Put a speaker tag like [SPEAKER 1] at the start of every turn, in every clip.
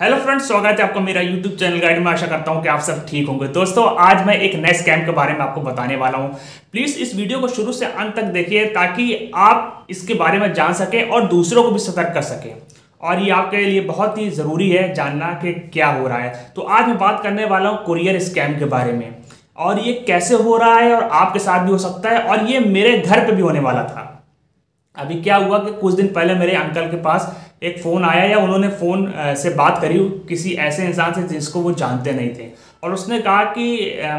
[SPEAKER 1] Hello friends, स्वागत है आपका मेरा यूट्यूब चैनल गाइड में। आशा करता हूं कि आप सब ठीक होंगे। दोस्तों, आज मैं एक नए स्कैम के बारे में आपको बताने वाला हूं। प्लीज़ इस वीडियो को शुरू से अंत तक देखिए ताकि आप इसके बारे में जान सकें और दूसरों को भी सतर्क कर सकें। और ये आपके लिए बहुत ही ज़रूरी है जानना कि क्या हो रहा है। तो आज मैं बात करने वाला हूँ कुरियर स्कैम के बारे में, और ये कैसे हो रहा है और आपके साथ भी हो सकता है, और ये मेरे घर पर भी होने वाला था। अभी क्या हुआ कि कुछ दिन पहले मेरे अंकल के पास एक फ़ोन आया, या उन्होंने फ़ोन से बात करी किसी ऐसे इंसान से जिसको वो जानते नहीं थे, और उसने कहा कि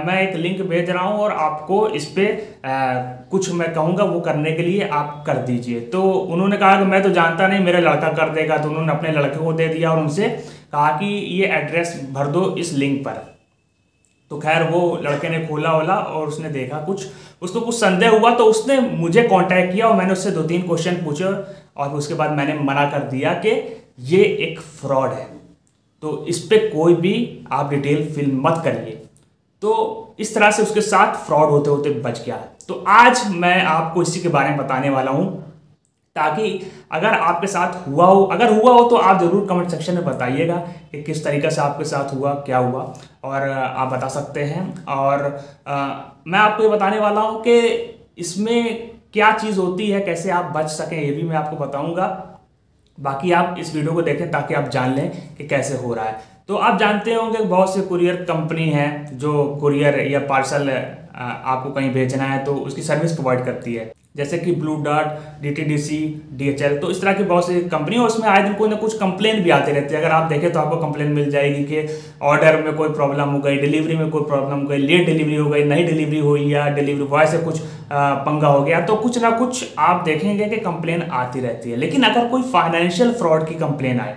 [SPEAKER 1] मैं एक लिंक भेज रहा हूँ और आपको इस पर कुछ मैं कहूँगा वो करने के लिए आप कर दीजिए। तो उन्होंने कहा कि मैं तो जानता नहीं, मेरा लड़का कर देगा। तो उन्होंने अपने लड़के को दे दिया और उनसे कहा कि ये एड्रेस भर दो इस लिंक पर। तो खैर वो लड़के ने खोला वोला और उसने देखा, उसको कुछ संदेह हुआ, तो उसने मुझे कांटेक्ट किया और मैंने उससे 2-3 क्वेश्चन पूछे और उसके बाद मैंने मना कर दिया कि ये एक फ्रॉड है, तो इस पर कोई भी आप डिटेल फिल मत करिए। तो इस तरह से उसके साथ फ्रॉड होते होते बच गया। तो आज मैं आपको इसी के बारे में बताने वाला हूँ, ताकि अगर आपके साथ हुआ हो, अगर हुआ हो तो आप ज़रूर कमेंट सेक्शन में बताइएगा कि किस तरीके से आपके साथ हुआ, क्या हुआ, और आप बता सकते हैं। और मैं आपको ये बताने वाला हूँ कि इसमें क्या चीज़ होती है, कैसे आप बच सकें, ये भी मैं आपको बताऊँगा। बाकी आप इस वीडियो को देखें ताकि आप जान लें कि कैसे हो रहा है। तो आप जानते होंगे बहुत से कुरियर कंपनी हैं जो कुरियर या पार्सल आपको कहीं भेजना है तो उसकी सर्विस प्रोवाइड करती है, जैसे कि ब्लू डार्ट, डीटीडीसी, डीएचएल। तो इस तरह की बहुत सी कंपनी है, उसमें आए दिन कोई ना कुछ कंप्लेन भी आती रहती है। अगर आप देखें तो आपको कंप्लेन मिल जाएगी कि ऑर्डर में कोई प्रॉब्लम हो गई, डिलीवरी में कोई प्रॉब्लम हो गई, लेट डिलीवरी हो गई, नई डिलीवरी हुई, या डिलीवरी बॉय से कुछ पंगा हो गया। तो कुछ ना कुछ आप देखेंगे कि कंप्लेन आती रहती है। लेकिन अगर कोई फाइनेंशियल फ्रॉड की कंप्लेन आए,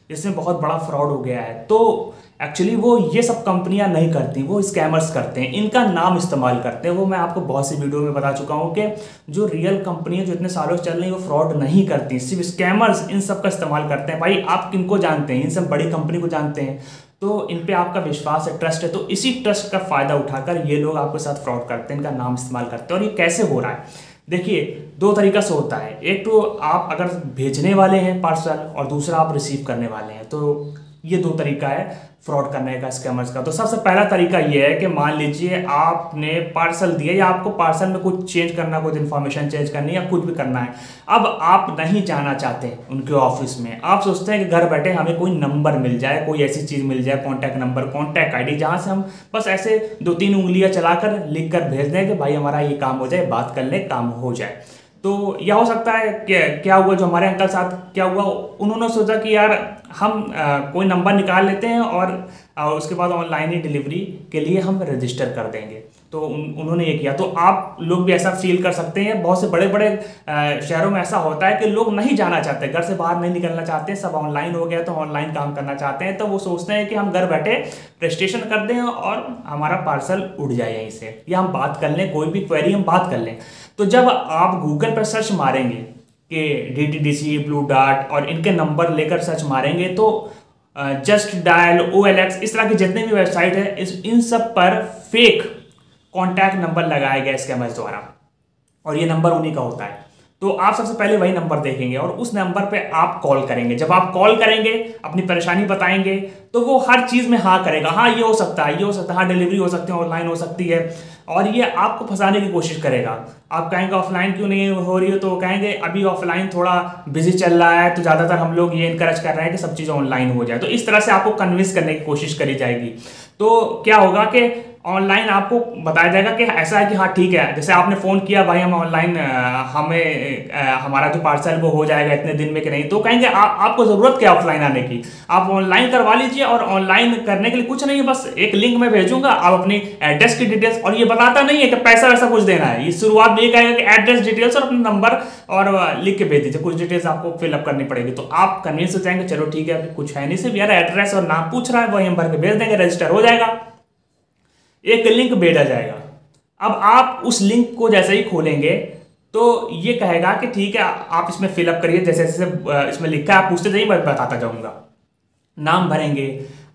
[SPEAKER 1] जिसमें बहुत बड़ा फ्रॉड हो गया है, तो एक्चुअली वो ये सब कंपनियां नहीं करती, वो स्कैमर्स करते हैं, इनका नाम इस्तेमाल करते हैं। वो मैं आपको बहुत सी वीडियो में बता चुका हूं कि जो रियल कंपनियां जो इतने सालों से चल रही है वो फ्रॉड नहीं करती, सिर्फ स्कैमर्स इन सब का इस्तेमाल करते हैं। भाई आप किनको जानते हैं? इन सब बड़ी कंपनी को जानते हैं, तो इन पे आपका विश्वास है, ट्रस्ट है। तो इसी ट्रस्ट का फायदा उठाकर ये लोग आपके साथ फ्रॉड करते हैं, इनका नाम इस्तेमाल करते हैं। और ये कैसे हो रहा है देखिए, 2 तरीका से होता है। एक तो आप अगर भेजने वाले हैं पार्सल, और दूसरा आप रिसीव करने वाले हैं। तो ये 2 तरीका है फ्रॉड करने का, स्कैमर्स का। तो सबसे पहला तरीका ये है कि मान लीजिए आपने पार्सल दिया, या आपको पार्सल में कुछ चेंज करना, कुछ इन्फॉर्मेशन चेंज करनी है, या कुछ भी करना है। अब आप नहीं जाना चाहते उनके ऑफिस में, आप सोचते हैं कि घर बैठे हमें कोई नंबर मिल जाए, कोई ऐसी चीज़ मिल जाए, कॉन्टैक्ट नंबर, कॉन्टैक्ट आईडी, जहाँ से हम बस ऐसे 2-3 उंगलियां चलाकर लिख कर भेज दें कि भाई हमारा ये काम हो जाए, बात कर ले, काम हो जाए। तो यह हो सकता है कि क्या हुआ, जो हमारे अंकल साथ क्या हुआ, उन्होंने सोचा कि यार हम कोई नंबर निकाल लेते हैं और उसके बाद ऑनलाइन ही डिलीवरी के लिए हम रजिस्टर कर देंगे। तो उन्होंने ये किया। तो आप लोग भी ऐसा फील कर सकते हैं। बहुत से बड़े बड़े शहरों में ऐसा होता है कि लोग नहीं जाना चाहते, घर से बाहर नहीं निकलना चाहते, सब ऑनलाइन हो गया, तो ऑनलाइन काम करना चाहते हैं। तो वो सोचते हैं कि हम घर बैठे रजिस्ट्रेशन कर दें और हमारा पार्सल उड़ जाए यहीं से, या हम बात कर लें, कोई भी क्वेरी हम बात कर लें। तो जब आप गूगल पर सर्च मारेंगे कि डीटीडीसी, ब्लू डार्ट, और इनके नंबर लेकर सर्च मारेंगे, तो जस्ट डायल, OLX, इस तरह की जितने भी वेबसाइट है, इन सब पर फेक कॉन्टैक्ट नंबर लगाए गए स्कैमर्स द्वारा, और ये नंबर उन्हीं का होता है। तो आप सबसे पहले वही नंबर देखेंगे और उस नंबर पे आप कॉल करेंगे। जब आप कॉल करेंगे, अपनी परेशानी बताएंगे, तो वो हर चीज़ में हाँ करेगा। हाँ ये हो सकता है, ये हो सकता है, हाँ डिलीवरी हो सकती है, ऑनलाइन हो सकती है, और ये आपको फंसाने की कोशिश करेगा। आप कहेंगे ऑफलाइन क्यों नहीं हो रही है, तो कहेंगे अभी ऑफलाइन थोड़ा बिजी चल रहा है, तो ज़्यादातर हम लोग ये इनकरेज कर रहे हैं कि सब चीज़ ऑनलाइन हो जाए। तो इस तरह से आपको कन्विंस करने की कोशिश करी जाएगी। तो क्या होगा कि ऑनलाइन आपको बताया जाएगा कि ऐसा है कि हाँ ठीक है, जैसे आपने फ़ोन किया, भाई हम ऑनलाइन, हमें हमारा जो पार्सल वो हो जाएगा इतने दिन में कि नहीं, तो कहेंगे आपको ज़रूरत क्या ऑफलाइन आने की, आप ऑनलाइन करवा लीजिए। और ऑनलाइन करने के लिए कुछ नहीं है, बस एक लिंक मैं भेजूंगा, आप अपनी एड्रेस की डिटेल्स, और ये बताता नहीं है कि पैसा वैसा कुछ देना है, ये शुरुआत में ये कहेगा कि एड्रेस डिटेल्स और अपना नंबर और लिख के भेज दीजिए, कुछ डिटेल्स आपको फिलअप करनी पड़ेगी। तो आप कन्विंस हो जाएंगे, चलो ठीक है, कुछ है नहीं, सिर्फ यार एड्रेस और नाम पूछ रहा है, वही हम भर के भेज देंगे, रजिस्टर हो जाएगा, एक लिंक भेजा जाएगा। अब आप उस लिंक को जैसे ही खोलेंगे तो ये कहेगा कि ठीक है आप इसमें फिलअप करिए, जैसे जैसे इसमें लिखा है आप पूछते जाइए, मैं बताता जाऊंगा। नाम भरेंगे,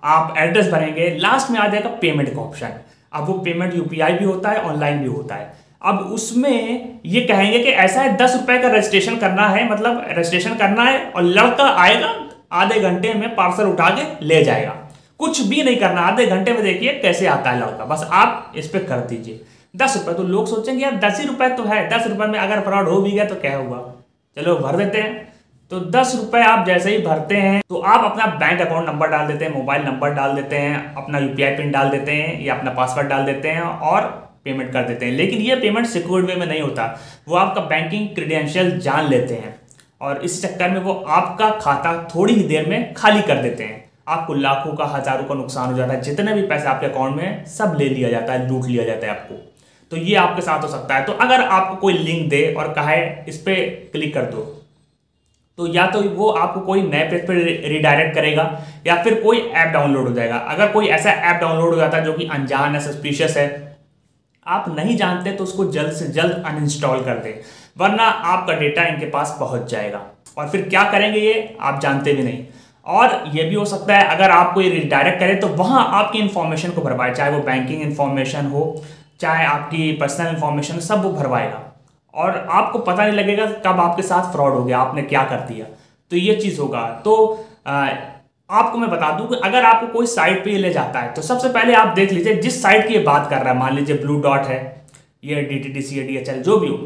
[SPEAKER 1] आप एड्रेस भरेंगे, लास्ट में आ जाएगा पेमेंट का ऑप्शन। अब वो पेमेंट UPI भी होता है, ऑनलाइन भी होता है। अब उसमें ये कहेंगे कि ऐसा है 10 रुपए का रजिस्ट्रेशन करना है, मतलब रजिस्ट्रेशन करना है, और लड़का आएगा आधे घंटे में पार्सल उठा के ले जाएगा। कुछ भी नहीं करना, आधे घंटे में देखिए कैसे आता है लड़का, बस आप इस पर कर दीजिए। 10 रुपये, तो लोग सोचेंगे यार 10 ही रुपये तो है, 10 रुपये में अगर फ्रॉड हो भी गया तो क्या हुआ, चलो भर देते हैं। तो 10 रुपये आप जैसे ही भरते हैं तो आप अपना बैंक अकाउंट नंबर डाल देते हैं, मोबाइल नंबर डाल देते हैं, अपना यूपीआई पिन डाल देते हैं या अपना पासवर्ड डाल देते हैं और पेमेंट कर देते हैं। लेकिन ये पेमेंट सिक्योर्ड वे में नहीं होता, वो आपका बैंकिंग क्रेडेंशियल जान लेते हैं और इस चक्कर में वो आपका खाता थोड़ी ही देर में खाली कर देते हैं। आपको लाखों का, हजारों का नुकसान हो जाता है, जितने भी पैसे आपके अकाउंट में सब ले लिया जाता है, लूट लिया जाता है आपको। तो ये आपके साथ हो सकता है। तो अगर आपको कोई लिंक दे और कहे इस पर क्लिक कर दो, तो या तो वो आपको कोई नए पेज पर रिडायरेक्ट करेगा या फिर कोई ऐप डाउनलोड हो जाएगा। अगर कोई ऐसा ऐप डाउनलोड हो जाता है जो कि अनजान है, सस्पिशियस है, आप नहीं जानते, तो उसको जल्द से जल्द अनइंस्टॉल कर दें, वरना आपका डेटा इनके पास पहुंच जाएगा। और फिर क्या करेंगे ये आप जानते भी नहीं। और ये भी हो सकता है अगर आपको ये रिडायरेक्ट करे तो वहां आपकी इंफॉर्मेशन को भरवाए, चाहे वो बैंकिंग इंफॉर्मेशन हो, चाहे आपकी पर्सनल इंफॉर्मेशन, सब वो भरवाएगा और आपको पता नहीं लगेगा कब आपके साथ फ्रॉड हो गया, आपने क्या कर दिया। तो ये चीज़ होगा। तो आपको मैं बता दूं कि अगर आपको कोई साइट पे ले जाता है तो सबसे पहले आप देख लीजिए जिस साइट की ये बात कर रहा है, मान लीजिए ब्लू डॉट है, ये DTDC या DHL जो भी हो,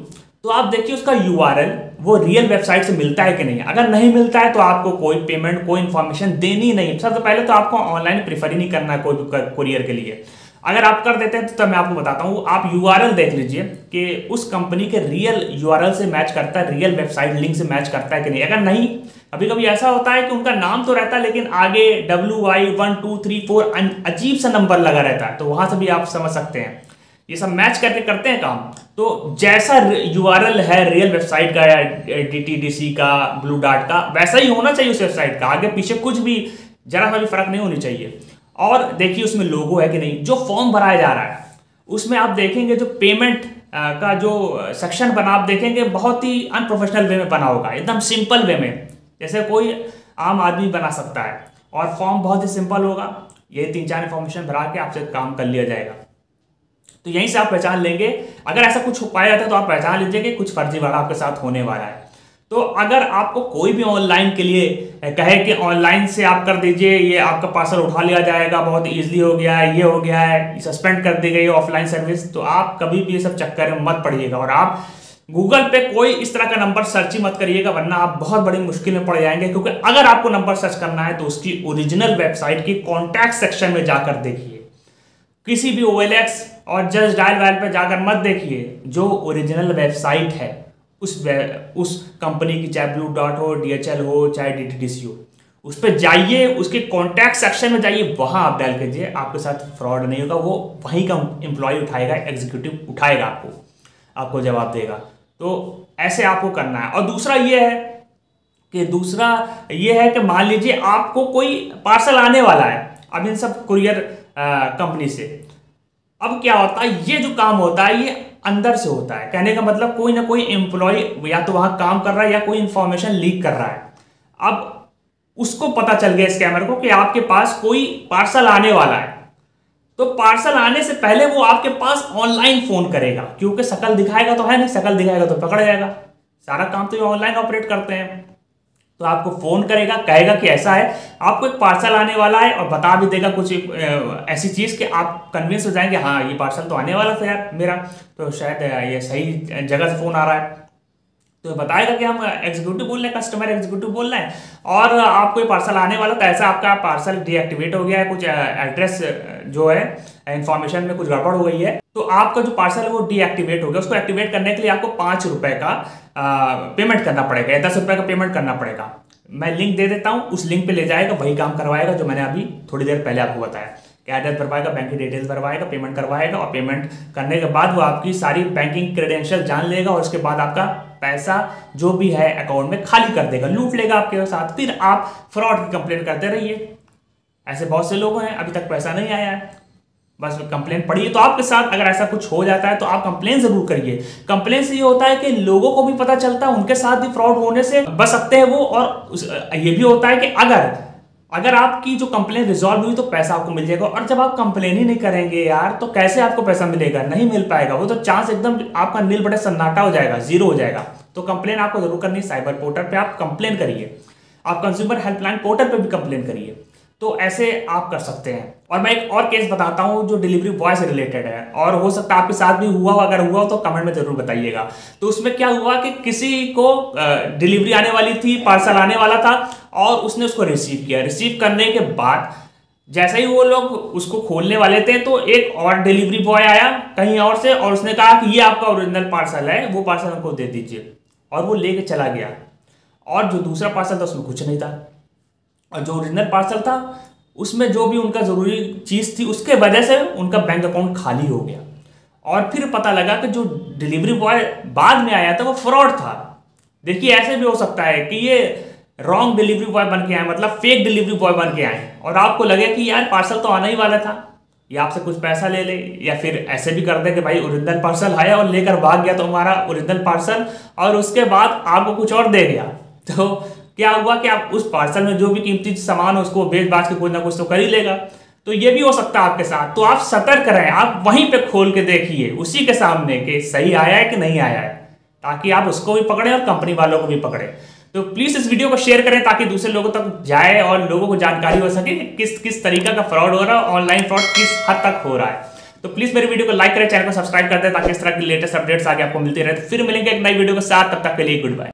[SPEAKER 1] तो आप देखिए उसका URL वो रियल वेबसाइट से मिलता है कि नहीं। अगर नहीं मिलता है तो आपको कोई पेमेंट, कोई इन्फॉर्मेशन देनी नहीं। सबसे पहले तो आपको ऑनलाइन प्रीफर ही नहीं करना है कोई भी कुरियर के लिए। अगर आप कर देते हैं तो तब मैं आपको बताता हूँ, आप URL देख लीजिए कि उस कंपनी के रियल URL से मैच करता है, रियल वेबसाइट लिंक से मैच करता है कि नहीं। अगर नहीं, कभी कभी ऐसा होता है कि उनका नाम तो रहता है लेकिन आगे WY1234 अजीब सा नंबर लगा रहता है, तो वहां से भी आप समझ सकते हैं। ये सब मैच करके करते हैं काम। तो जैसा URL है रियल वेबसाइट का या DTDC का, ब्लू डॉट का, वैसा ही होना चाहिए उस वेबसाइट का, आगे पीछे कुछ भी जरा सा भी फर्क नहीं होनी चाहिए। और देखिए उसमें लोगो है कि नहीं। जो फॉर्म भराया जा रहा है उसमें आप देखेंगे जो पेमेंट का जो सेक्शन बना, आप देखेंगे बहुत ही अनप्रोफेशनल वे में बना होगा, एकदम सिंपल वे में, जैसे कोई आम आदमी बना सकता है। और फॉर्म बहुत ही सिंपल होगा, ये 3-4 इन्फॉर्मेशन भरा के आपसे काम कर लिया जाएगा। तो यहीं से आप पहचान लेंगे। अगर ऐसा कुछ हो पाया जाता है तो आप पहचान लीजिए कि कुछ फर्जीवाड़ा आपके साथ होने वाला है। तो अगर आपको कोई भी ऑनलाइन के लिए कहे कि ऑनलाइन से आप कर दीजिए, ये आपका पार्सल उठा लिया जाएगा, बहुत इजीली हो गया है, ये हो गया है, सस्पेंड कर दी गई ऑफलाइन सर्विस, तो आप कभी भी ये सब चक्कर में मत पड़िएगा। और आप गूगल पे कोई इस तरह का नंबर सर्च ही मत करिएगा, वरना आप बहुत बड़ी मुश्किल में पड़ जाएंगे। क्योंकि अगर आपको नंबर सर्च करना है तो उसकी ओरिजिनल वेबसाइट की कॉन्टैक्ट सेक्शन में जाकर देखिए। किसी भी OLX और जस्ट डायल वायल पे जाकर मत देखिए। जो ओरिजिनल वेबसाइट है उस कंपनी की, चाहे ब्लू डॉट हो, DHL हो, चाहे DTDC हो, उस पर जाइए, उसके कॉन्टैक्ट सेक्शन में जाइए, वहां आप डाल कीजिए, आपके साथ फ्रॉड नहीं होगा। वो वहीं का एम्प्लॉय उठाएगा, एग्जीक्यूटिव उठाएगा, आपको जवाब देगा। तो ऐसे आपको करना है। और दूसरा ये है कि मान लीजिए आपको कोई पार्सल आने वाला है अब इन सब कुरियर कंपनी से। अब क्या होता है, ये जो काम होता है ये अंदर से होता है। कहने का मतलब कोई ना कोई एम्प्लॉय या तो वहां काम कर रहा है या कोई इंफॉर्मेशन लीक कर रहा है। अब उसको पता चल गया स्कैमर को कि आपके पास कोई पार्सल आने वाला है, तो पार्सल आने से पहले वो आपके पास ऑनलाइन फोन करेगा, क्योंकि शकल दिखाएगा तो है नहीं, शकल दिखाएगा तो पकड़ जाएगा। सारा काम तो ये ऑनलाइन ऑपरेट करते हैं। तो आपको फोन करेगा, कहेगा कि ऐसा है, आपको एक पार्सल आने वाला है, और बता भी देगा कुछ ऐसी चीज कि आप कन्विंस हो जाएंगे, हाँ ये पार्सल तो आने वाला था यार मेरा, तो शायद ये सही जगह से फोन आ रहा है। तो बताएगा कि हम एग्जीक्यूटिव बोल रहे हैं, कस्टमर एग्जीक्यूटिव बोल रहे हैं, और आपको ये पार्सल आने वाला था, ऐसा आपका पार्सल डीएक्टिवेट हो गया है, कुछ एड्रेस जो है इन्फॉर्मेशन में कुछ गड़बड़ हो गई है, तो आपका जो पार्सल है वो डीएक्टिवेट हो गया। उसको एक्टिवेट करने के लिए आपको 5 रुपए का पेमेंट करना पड़ेगा या 10 रुपए का पेमेंट करना पड़ेगा। मैं लिंक दे देता हूँ, उस लिंक पे ले जाएगा, वही काम करवाएगा जो मैंने अभी थोड़ी देर पहले आपको बताया। एड्रेस भरवाएगा, बैंक की डिटेल्स भरवाएगा, पेमेंट करवाएगा, और पेमेंट करने के बाद वो आपकी सारी बैंकिंग क्रेडेंशियल जान लेगा, और उसके बाद आपका पैसा जो भी है अकाउंट में खाली कर देगा, लूट लेगा आपके साथ। फिर आप फ्रॉड की कंप्लेन करते रहिए। ऐसे बहुत से लोग हैं, अभी तक पैसा नहीं आया है, बस कंप्लेन पड़ी है। तो आपके साथ अगर ऐसा कुछ हो जाता है तो आप कंप्लेन जरूर करिए। कंप्लेन से ये होता है कि लोगों को भी पता चलता है, उनके साथ भी फ्रॉड होने से बच सकते हैं वो। और ये भी होता है कि अगर आपकी जो कंप्लेन रिजॉल्व हुई तो पैसा आपको मिल जाएगा। और जब आप कंप्लेन ही नहीं करेंगे यार, तो कैसे आपको पैसा मिलेगा? नहीं मिल पाएगा। वो तो चांस एकदम आपका नील बटे सन्नाटा हो जाएगा, जीरो हो जाएगा। तो कंप्लेन आपको जरूर करनी है। साइबर पोर्टल पे आप कंप्लेन करिए। आप कंज्यूमर हेल्पलाइन पोर्टल पर भी कंप्लेन करिए। तो ऐसे आप कर सकते हैं। और मैं एक और केस बताता हूं जो डिलीवरी बॉय से रिलेटेड है, और हो सकता है आपके साथ भी हुआ हो। अगर हुआ हो तो कमेंट में जरूर बताइएगा। तो उसमें क्या हुआ कि किसी को डिलीवरी आने वाली थी, पार्सल आने वाला था, और उसने उसको रिसीव किया। रिसीव करने के बाद जैसे ही वो लोग उसको खोलने वाले थे तो एक और डिलीवरी बॉय आया कहीं और से, और उसने कहा कि ये आपका ओरिजिनल पार्सल है, वो पार्सल हमको दे दीजिए। और वो लेके चला गया। और जो दूसरा पार्सल था उसमें कुछ नहीं था, और जो ओरिजिनल पार्सल था उसमें जो भी उनका जरूरी चीज थी उसके वजह से उनका बैंक अकाउंट खाली हो गया। और फिर पता लगा कि जो डिलीवरी बॉय बाद में आया था वो फ्रॉड था। देखिए, ऐसे भी हो सकता है कि ये रॉन्ग डिलीवरी बॉय बन के आए, मतलब फेक डिलीवरी बॉय बन के आए, और आपको लगे कि यार पार्सल तो आना ही वाला था, या आपसे कुछ पैसा ले ले, या फिर ऐसे भी कर दे कि भाई ओरिजिनल पार्सल आया और लेकर भाग गया तो हमारा ओरिजिनल पार्सल, और उसके बाद आपको कुछ और दे गया। तो क्या हुआ कि आप उस पार्सल में जो भी कीमती सामान हो उसको बेच बाच के कुछ ना कुछ तो कर ही लेगा। तो ये भी हो सकता है आपके साथ। तो आप सतर्क रहें, आप वहीं पे खोल के देखिए उसी के सामने कि सही आया है कि नहीं आया है, ताकि आप उसको भी पकड़े और कंपनी वालों को भी पकड़े। तो प्लीज इस वीडियो को शेयर करें ताकि दूसरे लोगों तक जाए और लोगों को जानकारी हो सके कि किस किस तरीका का फ्रॉड हो रहा है, ऑनलाइन फ्रॉड किस हद तक हो रहा है। तो प्लीज मेरे वीडियो को लाइक करें, चैनल को सब्सक्राइब कर दें ताकि इस तरह की लेटेस्ट अपडेट्स आगे आपको मिलती रहे। तो फिर मिलेंगे एक नई वीडियो के साथ, तब तक के लिए गुड बाय।